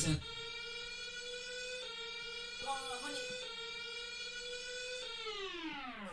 content.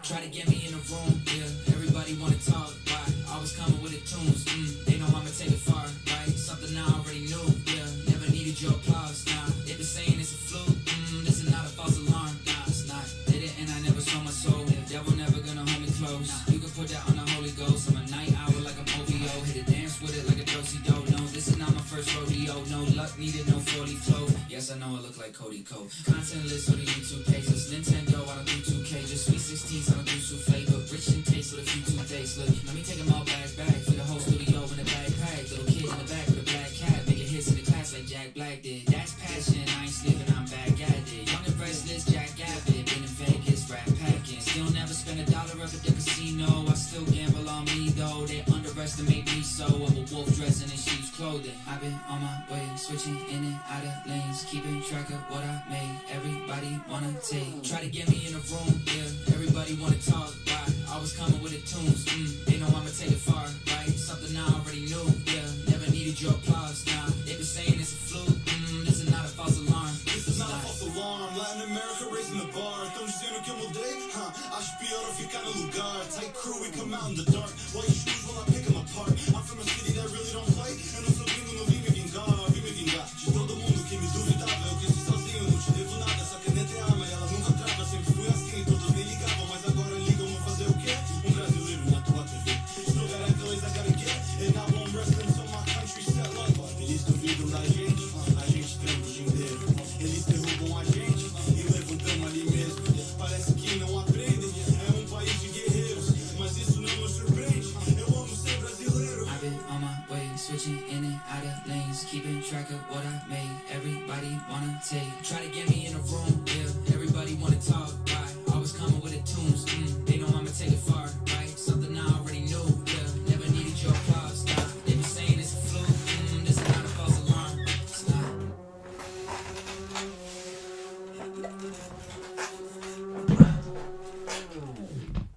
Try to get me in a room, yeah. Everybody wanna talk, right? Always coming with the tunes, They know I'ma take it far, right? Something I already knew, yeah. Never needed your applause, nah. They been saying it's a fluke, this is not a false alarm, nah, it's not. Did it and I never sold my soul. The devil never gonna hold me close. You can put that on the Holy Ghost. I'm a night owl like I'm OVO. Hit a dance with it like a do-si-do. No, this is not my first rodeo. No luck needed, no 40 flow. Yes, I know I look like Cody Cole. Content list on the YouTube pages. Nintendo, I don't do 2K. Just Sweet 16s, I don't do souffle. But rich in taste with a few toothpastes. Look, let me take them all back. For the whole studio in the backpack. Little kid in the back with a black cat. Making hits in the class like Jack Black did. That's passion, I ain't sleeping, I'm back at it. Young and restless, Jack Abbott. Been in Vegas, rap packing. Still never spend $1 up at the casino. I still gamble on me though. They underestimate me so. I'm a wolf dressing in sheep's clothing. I've been on my way, switching in and out of lanes. Keeping track of what I made. Everybody wanna take. Try to get me in a room, yeah. Everybody wanna talk, right? Always coming with the tunes, They know I'ma take it far, right? Something I already knew, yeah. Never needed your applause, nah. They been saying it's a fluke, this is not a false alarm. This is not a false alarm. Latin America raising the bar. Estamos dizendo que eu mudei? Acho pior eu ficar no lugar. Tight crew, we come out in the dark. While you shoes while I pick them apart. I'm from a city that really don't play. Eu não sou gringo, não vim me vingar. Vim me vingar de todo mundo que me duvidava. Eu cresci sozinho, não te devo nada. Essa caneta é arma e ela nunca trava. Sempre fui assim, todos me ligavam. Mas agora ligam, vou fazer o quê? Brasileiro na tua TV. Still got accolades I gotta get. And I won't rest until my country set like. Eles duvidam da gente, a gente tem o dinheiro. Eles derrubam a gente e levantamos ali mesmo. Parece que não aprendem, é país de guerreiros. Mas isso não me surpreende, eu amo ser brasileiro. I've been on my way, switching in and out of lanes. Keeping track of what I made. Everybody wanna take. Try to get me in a room, yeah. Everybody wanna talk, right? Always coming with the tunes, They know I'ma take it far, right? Something I already knew, yeah. Never needed your applause, nah. They been saying it's a fluke, this is not a false alarm. It's not.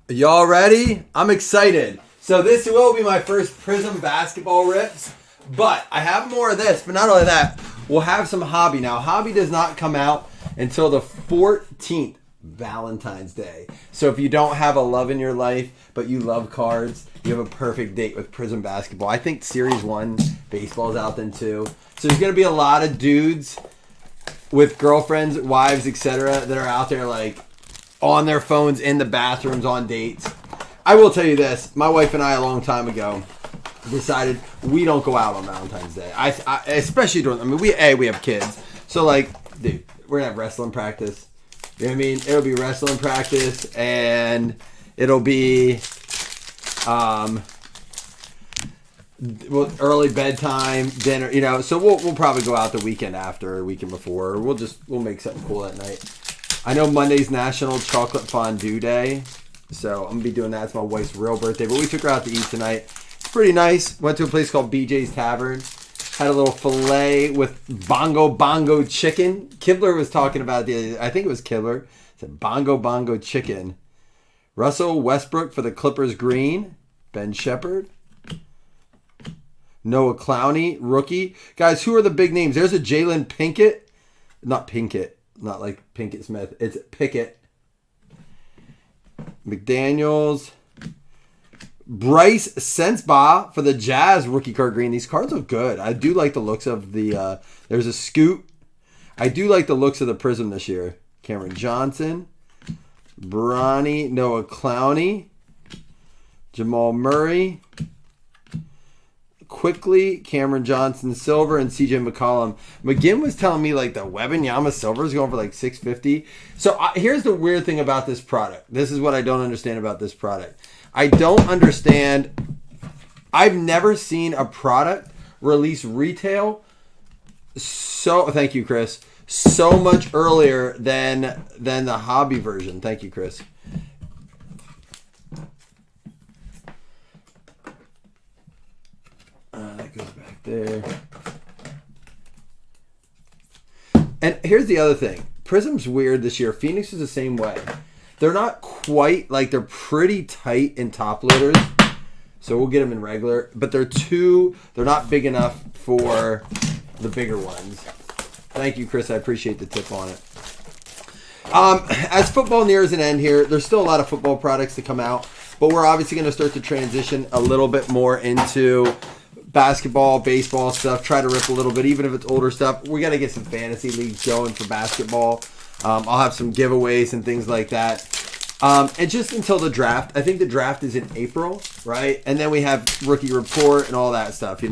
Y'all ready? I'm excited. So this will be my first Prism basketball rips, but I have more of this. But not only that, we'll have some Hobby. Now, Hobby does not come out until the 14th, Valentine's Day. So if you don't have a love in your life, but you love cards, you have a perfect date with Prism basketball. I think Series 1 baseball's out then too. So there's going to be a lot of dudes with girlfriends, wives, etc. that are out there like on their phones, in the bathrooms, on dates. I will tell you this. My wife and I, a long time ago, decided we don't go out on Valentine's Day. I especially during, I mean, we have kids. So, like, dude, we're going to have wrestling practice. You know what I mean? It'll be wrestling practice, and it'll be early bedtime, dinner, you know. So we'll probably go out the weekend after, or weekend before. Or we'll make something cool that night. I know Monday's National Chocolate Fondue Day, so I'm going to be doing that. It's my wife's real birthday, but we took her out to eat tonight. It's pretty nice. Went to a place called BJ's Tavern. Had a little filet with bongo chicken. Kibler was talking about I think it was Kibler. Said bongo chicken. Russell Westbrook for the Clippers green. Ben Shepherd. Noah Clowney, rookie. Guys, who are the big names? There's a Jalen Pinkett. Not Pinkett. Not like Pinkett Smith. It's Pickett. McDaniels. Bryce Sensabaugh for the Jazz rookie card green. These cards look good. I do like the looks of the... there's a Scoot. I do like the looks of the Prism this year. Cameron Johnson. Bronny. Noah Clowney. Jamal Murray. Quickly, Cameron Johnson Silver, and CJ McCollum. McGinn was telling me like the Wembanyama Silver is going for like $650. So here's the weird thing about this product. This is what I don't understand about this product. I don't understand. I've never seen a product release retail so. Thank you, Chris. So much earlier than the Hobby version. Thank you, Chris. That goes back there. And here's the other thing. Prism's weird this year. Phoenix is the same way. They're not quite, like, they're pretty tight in top loaders. So we'll get them in regular. But they're not big enough for the bigger ones. Thank you, Chris. I appreciate the tip on it. As football nears an end here, there's still a lot of football products to come out, but we're obviously going to start to transition a little bit more into basketball, baseball stuff, try to rip a little bit, even if it's older stuff. We got to get some fantasy leagues going for basketball. I'll have some giveaways and things like that. And just until the draft, I think the draft is in April, right? And then we have rookie report and all that stuff,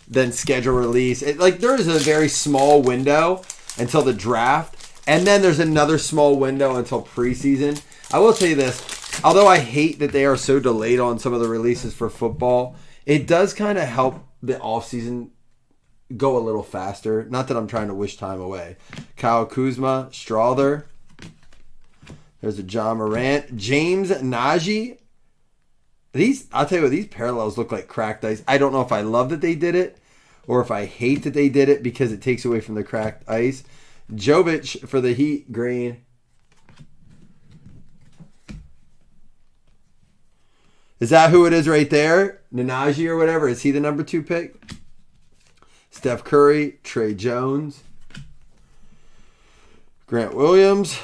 then schedule release. There is a very small window until the draft. And then there's another small window until preseason. I will tell you this, although I hate that they are so delayed on some of the releases for football, it does kind of help the offseason go a little faster. Not that I'm trying to wish time away. Kyle Kuzma, Strother. There's a John Morant. James Najee. I'll tell you what, these parallels look like cracked ice. I don't know if I love that they did it or if I hate that they did it because it takes away from the cracked ice. Jovic for the Heat, green. Is that who it is right there? Nanaji or whatever? Is he the number 2 pick? Steph Curry, Trey Jones, Grant Williams,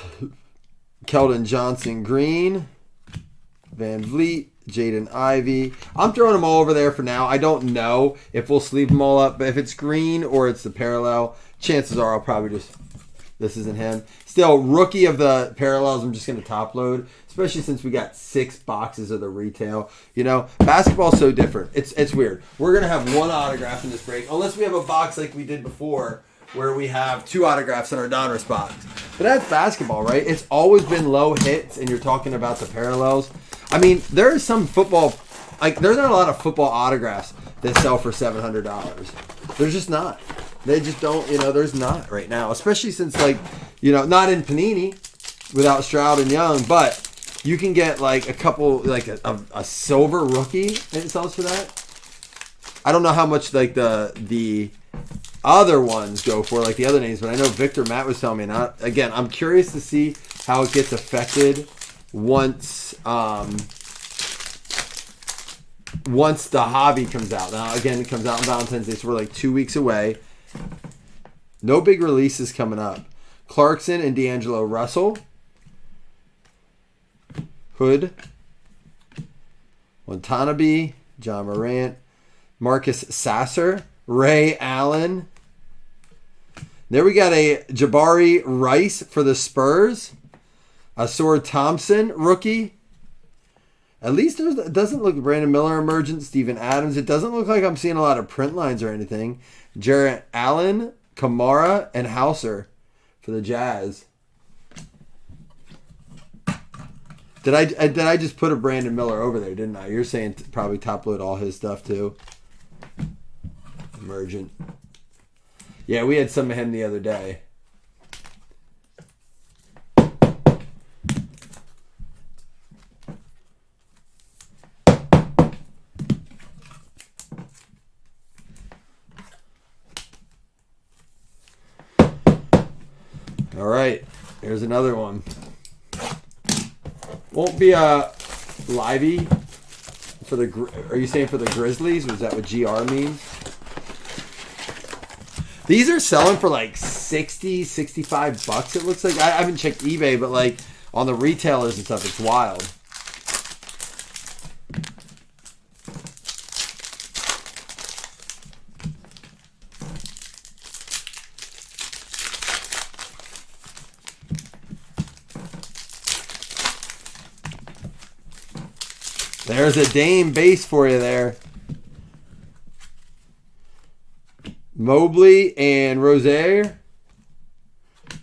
Keldon Johnson, green, Van Vliet, Jaden Ivey. I'm throwing them all over there for now. I don't know if we'll sleeve them all up, but if it's green or it's the parallel, chances are I'll probably just... This isn't him. Still, rookie of the parallels, I'm just going to top load, especially since we got 6 boxes of the retail. Basketball's so different. It's weird. We're going to have 1 autograph in this break, unless we have a box like we did before where we have 2 autographs in our Donruss box. But that's basketball, right? It's always been low hits, and you're talking about the parallels. I mean, there is some football, there's not a lot of football autographs that sell for $700. There's just not. They just don't, there's not right now. Especially since, not in Panini without Stroud and Young, but you can get, a couple, a silver rookie and it sells for that. I don't know how much, the other ones go for, the other names, but I know Victor Matt was telling me. And again, I'm curious to see how it gets affected once the hobby comes out. Now, again, it comes out on Valentine's Day, so we're 2 weeks away. No big releases coming up. Clarkson and D'Angelo Russell. Hood. Watanabe. John Morant. Marcus Sasser. Ray Allen. There we got a Jabari Rice for the Spurs. Asor Thompson, rookie. At least it doesn't look Brandon Miller emergent. Steven Adams. It doesn't look like I'm seeing a lot of print lines or anything. Jarrett Allen, Kamara, and Hauser for the Jazz. Did I just put a Brandon Miller over there, didn't I? You're saying probably top load all his stuff too. Emergent. Yeah, we had some of him the other day. All right, here's another one. Won't be a Livy for the. Are you saying for the Grizzlies? Was that what GR means? These are selling for 60, 65 bucks. It looks like. I haven't checked eBay, but on the retailers and stuff, it's wild. There's a Dame base for you there. Mobley and Rozier.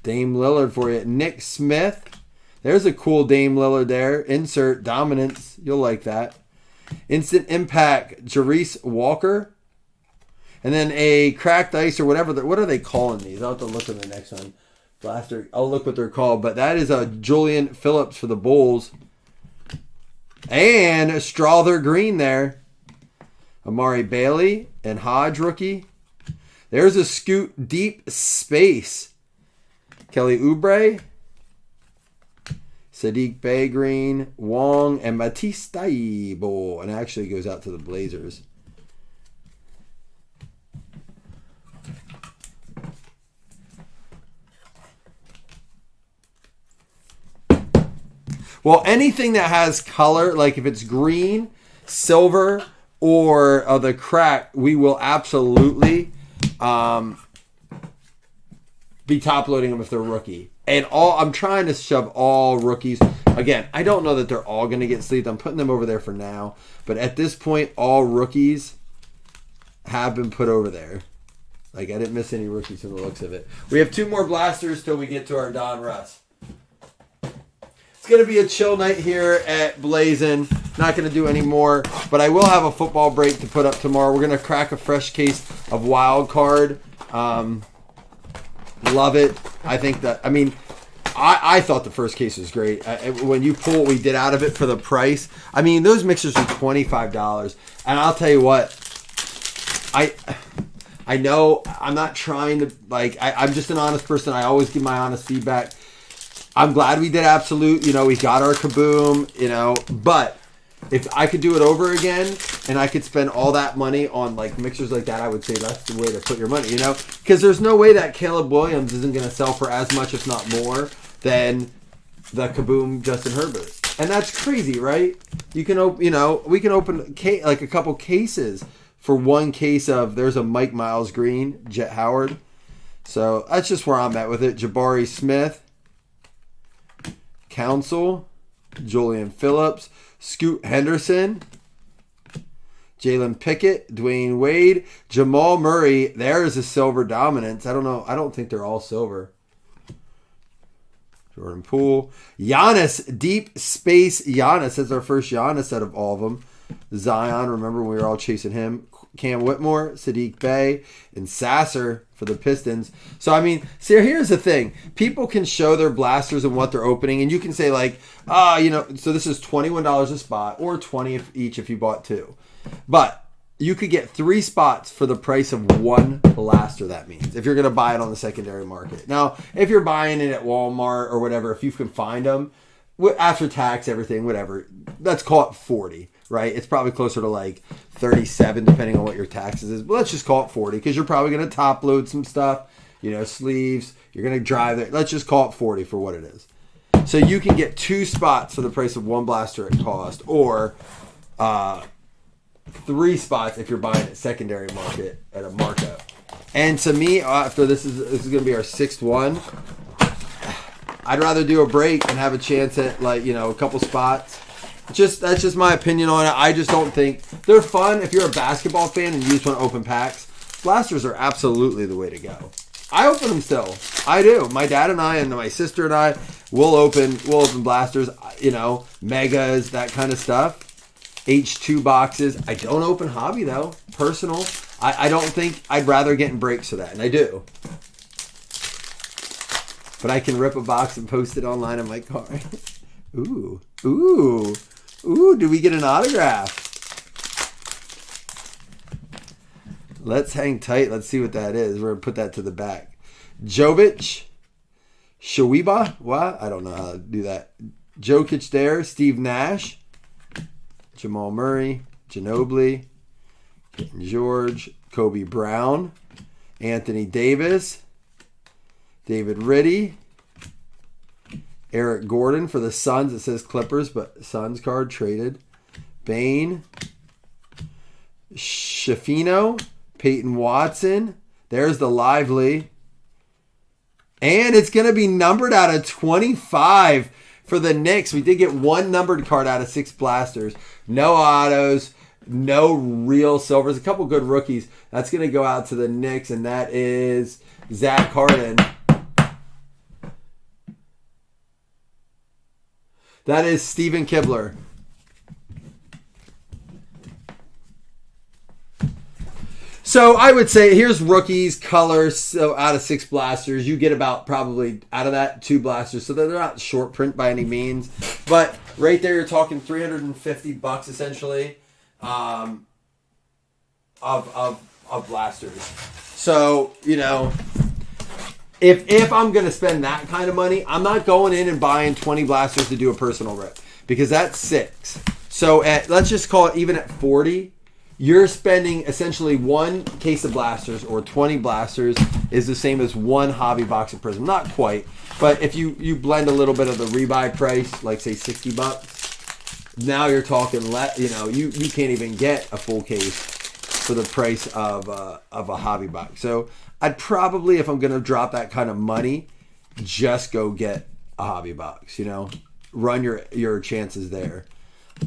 Dame Lillard for you. Nick Smith. There's a cool Dame Lillard there. Insert dominance. You'll like that. Instant impact. Jarice Walker. And then a cracked ice or whatever. What are they calling these? I'll have to look at the next one. Blaster. I'll look what they're called. But that is a Julian Phillips for the Bulls. And a Strother green there. Amari Bailey and Hodge rookie. There's a Scoot Deep Space. Kelly Oubre. Sadiq Bey green. Wong and Matisse Thybulle. And actually goes out to the Blazers. Well, anything that has color, like if it's green, silver, or the crack, we will absolutely be top loading them if they're rookie. And I'm trying to shove all rookies. Again, I don't know that they're all going to get sleeved. I'm putting them over there for now. But at this point, all rookies have been put over there. Like, I didn't miss any rookies from the looks of it. We have 2 more blasters till we get to our Don Russ. It's going to be a chill night here at Blazin'. Not going to do any more. But I will have a football break to put up tomorrow. We're going to crack a fresh case of Wild Card. Love it. I think that, I mean, I thought the first case was great. When you pull what we did out of it for the price, I mean, those mixers are $25. And I'll tell you what, I know I'm not trying to, like, I'm just an honest person. I always give my honest feedback. I'm glad we did Absolute. You know, we got our Kaboom, you know, but if I could do it over again and I could spend all that money on like mixers like that, I would say that's the way to put your money, you know, because there's no way that Caleb Williams isn't going to sell for as much, if not more, than the Kaboom Justin Herbert. And that's crazy, right? You can open, you know, we can open like a couple cases for one case of, there's a Mike Miles Green, Jet Howard. So that's just where I'm at with it. Jabari Smith, Council, Julian Phillips, Scoot Henderson, Jalen Pickett, Dwayne Wade, Jamal Murray. There is a silver dominance. I don't know. I don't think they're all silver. Jordan Poole. Giannis, Deep Space Giannis. That's our first Giannis out of all of them. Zion, remember we were all chasing him. Cam Whitmore, Sadiq Bey, and Sasser for the Pistons. So, I mean, see, here's the thing. People can show their blasters and what they're opening, and you can say, like, you know, so this is $21 a spot, or $20 each if you bought 2. But you could get 3 spots for the price of 1 blaster, that means, if you're going to buy it on the secondary market. Now, if you're buying it at Walmart or whatever, if you can find them, after tax, everything, whatever, let's call it 40. Right? It's probably closer to like 37 depending on what your taxes is. But let's just call it 40 because you're probably going to top load some stuff, you know, sleeves. You're going to drive it. Let's just call it 40 for what it is. So you can get 2 spots for the price of 1 blaster at cost, or 3 spots if you're buying at secondary market at a markup. And to me, after this is going to be our 6th one, I'd rather do a break and have a chance at, like, you know, a couple spots. That's just my opinion on it. I just don't think they're fun. If you're a basketball fan and you just want to open packs, blasters are absolutely the way to go. I open them still. I do. My dad and I and my sister and I will open blasters, you know, megas, that kind of stuff. H2 boxes. I don't open hobby though. Personal. I don't think, I'd rather get in breaks for that, and I do. But I can rip a box and post it online in my car. Ooh. Do we get an autograph? Let's hang tight. Let's see what that is. We're going to put that to the back. Jovic. Shawiba. What? I don't know how to do that. Jokic there. Steve Nash. Jamal Murray. Ginobili. George. Kobe Brown. Anthony Davis. David Riddy. Eric Gordon for the Suns. It says Clippers, but Suns card traded. Bane. Shafino. Peyton Watson. There's the Lively. And it's going to be numbered out of 25 for the Knicks. We did get 1 numbered card out of 6 blasters. No autos. No real silvers. A couple good rookies. That's going to go out to the Knicks, and that is Zach Harden. That is Steven Kibler. So I would say here's rookies, colors. So out of 6 blasters, you get about probably out of that 2 blasters. So they're not short print by any means. But right there, you're talking $350 essentially of blasters. So, you know, If I'm going to spend that kind of money, I'm not going in and buying 20 blasters to do a personal rip, because that's 6. So let's just call it even at 40, you're spending essentially 1 case of blasters or 20 blasters is the same as one hobby box of Prism. Not quite, but if you blend a little bit of the rebuy price, like say $60, now you're talking, you can't even get a full case for the price of a hobby box. So I'd probably, if I'm going to drop that kind of money, just go get a hobby box, run your chances there.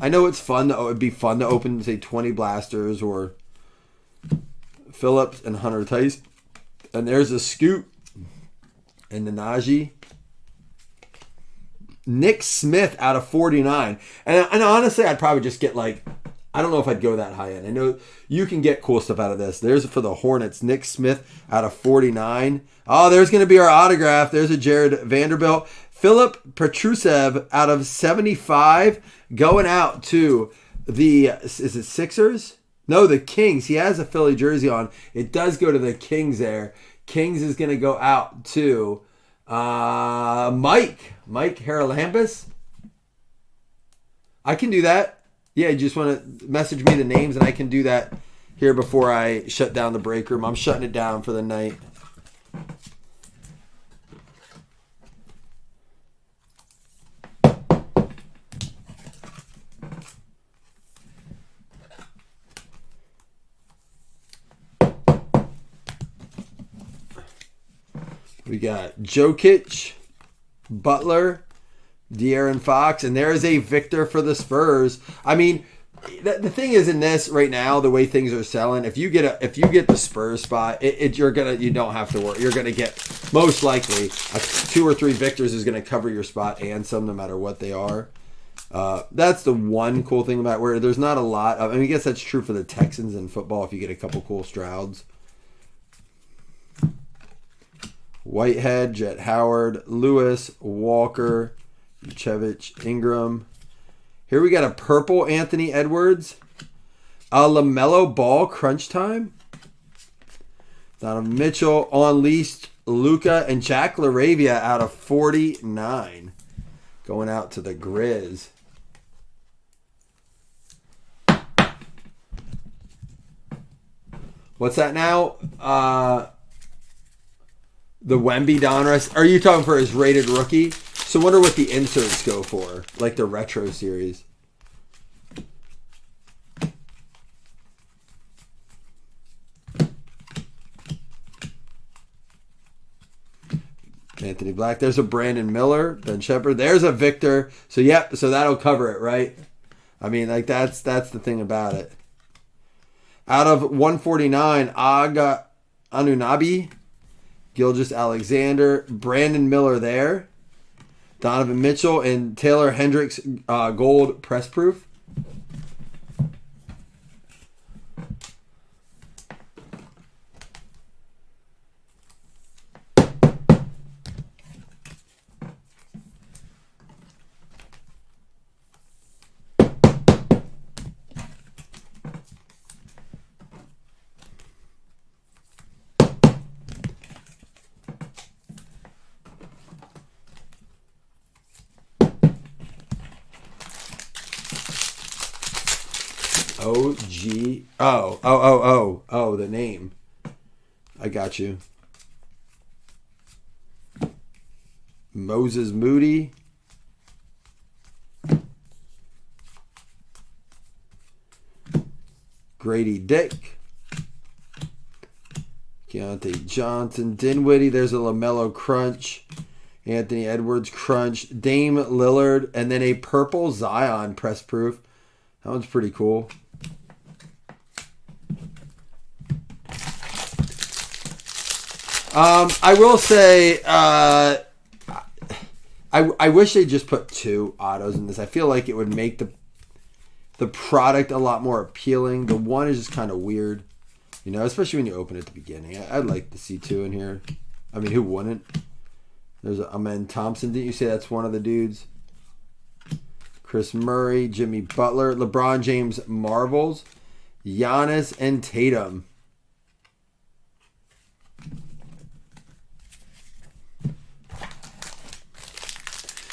I know it'd be fun to open, say, 20 blasters or Phillips and Hunter Tice. And there's a Scoot and the Najee. Nick Smith out of 49. And honestly, I'd probably just get I don't know if I'd go that high end. I know you can get cool stuff out of this. There's for the Hornets, Nick Smith out of 49. Oh, there's going to be our autograph. There's a Jared Vanderbilt. Philip Petrusev out of 75 going out to is it Sixers? No, the Kings. He has a Philly jersey on. It does go to the Kings there. Kings is going to go out to Mike Haralampus. I can do that. Yeah, you just want to message me the names, and I can do that here before I shut down the break room. I'm shutting it down for the night. We got Jokic, Butler, De'Aaron Fox, and there is a Victor for the Spurs. I mean, the thing is in this right now, the way things are selling, if you get the Spurs spot, you don't have to worry. You're gonna get most likely 2 or 3 Victors is gonna cover your spot and some, no matter what they are. That's the one cool thing about where there's not a lot of. I guess that's true for the Texans in football. If you get a couple cool Strouds. Whitehead, Jet Howard, Lewis, Walker, Chevich, Ingram. Here we got a purple Anthony Edwards. A LaMelo Ball crunch time. Donovan Mitchell, Unleashed, Luka, and Jack LaRavia out of 49. Going out to the Grizz. What's that now? The Wemby Donruss. Are you talking for his rated rookie? So I wonder what the inserts go for. Like the retro series. Anthony Black. There's a Brandon Miller. Ben Shepard. There's a Victor. So yep. So that'll cover it, right? I mean, that's the thing about it. Out of 149, Aga Anunoby. Gilgeous Alexander, Brandon Miller there, Donovan Mitchell, and Taylor Hendricks gold press proof. OG. Oh, the name. I got you. Moses Moody. Grady Dick. Keontae Johnson. Dinwiddie. There's a LaMelo crunch. Anthony Edwards crunch. Dame Lillard. And then a purple Zion press proof. That one's pretty cool. I will say, I wish they just put 2 autos in this. I feel like it would make the product a lot more appealing. The one is just kind of weird, especially when you open it at the beginning. I'd like to see 2 in here. I mean, who wouldn't? There's Amen Thompson. Didn't you say that's one of the dudes? Chris Murray, Jimmy Butler, LeBron James Marvels, Giannis, and Tatum.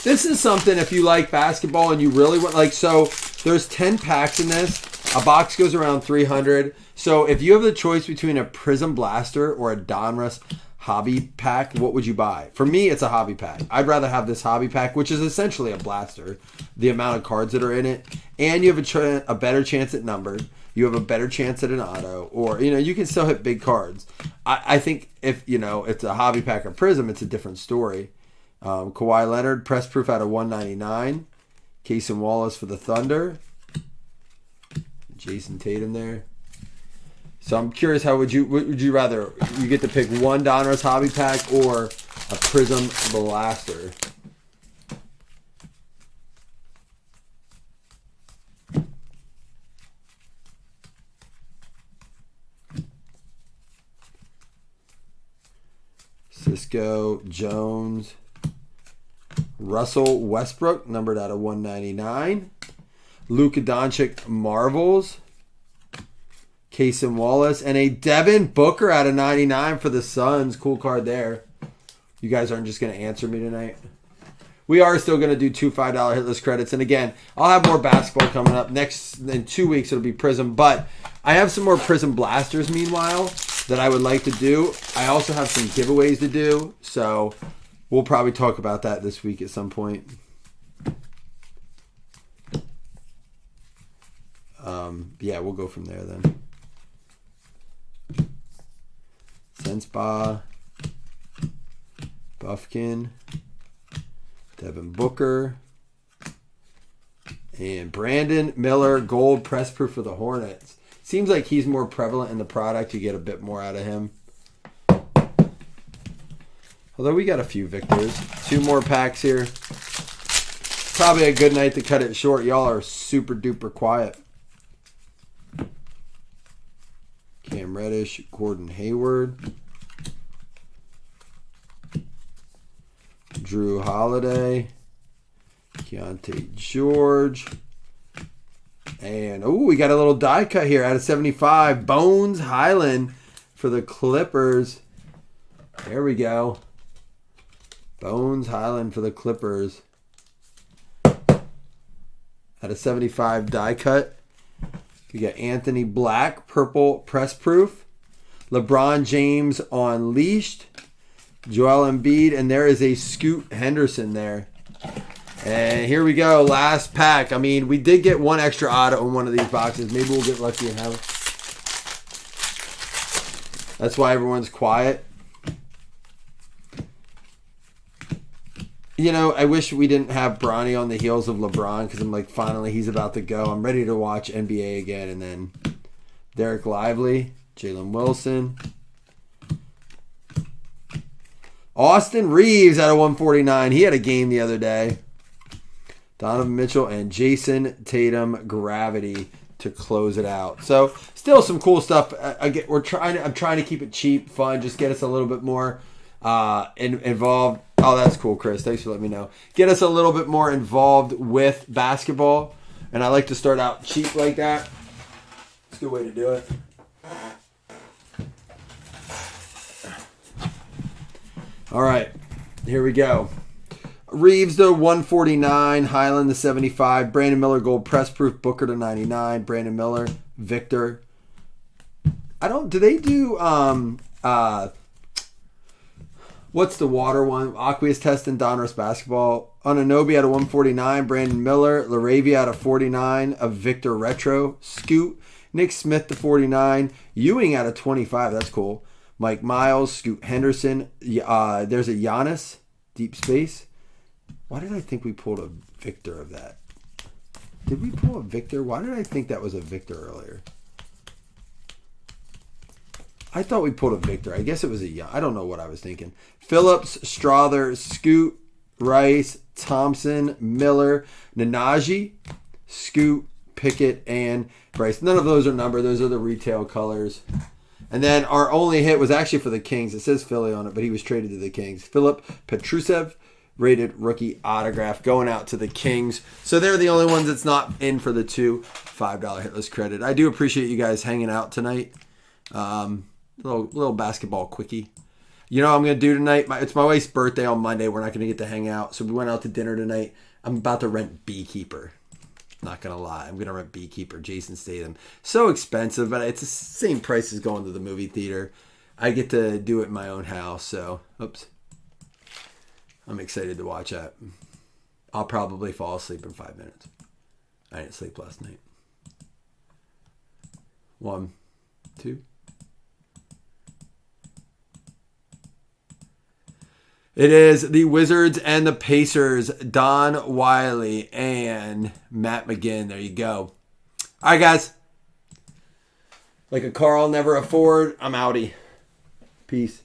This is something if you like basketball and you really want, so there's 10 packs in this. A box goes around $300. So if you have the choice between a Prism Blaster or a Donruss hobby pack, what would you buy? For me, it's a hobby pack. I'd rather have this hobby pack, which is essentially a blaster, the amount of cards that are in it, and you have a better chance at numbered. You have a better chance at an auto, or you can still hit big cards. I think if it's a hobby pack or Prism, it's a different story. Kawhi Leonard, press proof out of 199. Casey Wallace for the Thunder. Jason Tatum there. So I'm curious, would you rather you get to pick one Donruss hobby pack or a Prism blaster? Cisco, Jones, Russell Westbrook, numbered out of 199. Luka Doncic Marvels. Casey Wallace, and a Devin Booker out of 99 for the Suns. Cool card there. You guys aren't just going to answer me tonight. We are still going to do 2 $5 hitless credits. And again, I'll have more basketball coming up. In 2 weeks, it'll be Prism. But I have some more Prism blasters, meanwhile, that I would like to do. I also have some giveaways to do. So we'll probably talk about that this week at some point. Yeah, we'll go from there then. Senspa, Buffkin, Devin Booker, and Brandon Miller, gold press proof for the Hornets. Seems like he's more prevalent in the product. You get a bit more out of him. Although we got a few victors. 2 more packs here. Probably a good night to cut it short. Y'all are super duper quiet. Cam Reddish, Gordon Hayward, Drew Holiday, Keontae George, and we got a little die cut here out of 75. Bones Highland for the Clippers. There we go. Bones Highland for the Clippers. Out of 75 die cut. We got Anthony Black, purple press proof. LeBron James Unleashed. Joel Embiid, and there is a Scoot Henderson there. And here we go, last pack. I mean, we did get one extra auto in one of these boxes. Maybe we'll get lucky and have it. That's why everyone's quiet. I wish we didn't have Bronny on the heels of LeBron, because I'm like, finally, he's about to go. I'm ready to watch NBA again. And then Derek Lively, Jalen Wilson, Austin Reeves out of 149. He had a game the other day. Donovan Mitchell and Jason Tatum Gravity to close it out. So still some cool stuff. I'm trying to keep it cheap, fun, just get us a little bit more involved. Oh, that's cool, Chris. Thanks for letting me know. Get us a little bit more involved with basketball. And I like to start out cheap like that. It's a good way to do it. All right, here we go. Reeves to 149, Highland to 75, Brandon Miller gold press proof, Booker to 99, Brandon Miller, Victor. Do they do what's the water one? Aqueous Test and Donruss Basketball. Anunoby out of 149, Brandon Miller, Laravia out of 49, of Victor Retro, Scoot, Nick Smith to 49, Ewing out of 25, that's cool. Mike Miles, Scoot Henderson, there's a Giannis, Deep Space. Why did I think we pulled a Victor of that? Did we pull a Victor? Why did I think that was a Victor earlier? I thought we pulled a Victor. I guess it was I don't know what I was thinking. Phillips, Strother, Scoot, Rice, Thompson, Miller, Nanaji, Scoot, Pickett, and Bryce. None of those are numbered. Those are the retail colors. And then our only hit was actually for the Kings. It says Philly on it, but he was traded to the Kings. Philip Petrusev, rated rookie autograph, going out to the Kings. So they're the only ones that's not in for the 2 $5 hitless credit. I do appreciate you guys hanging out tonight. Little basketball quickie. You know what I'm going to do tonight? It's my wife's birthday on Monday. We're not going to get to hang out. So we went out to dinner tonight. I'm about to rent Beekeeper. Not going to lie. I'm going to rent Beekeeper, Jason Statham. So expensive, but it's the same price as going to the movie theater. I get to do it in my own house. So, oops. I'm excited to watch that. I'll probably fall asleep in 5 minutes. I didn't sleep last night. 1, 2. It is the Wizards and the Pacers, Don Wiley and Matt McGinn. There you go. All right, guys. Like a car I'll never afford, I'm outie. Peace.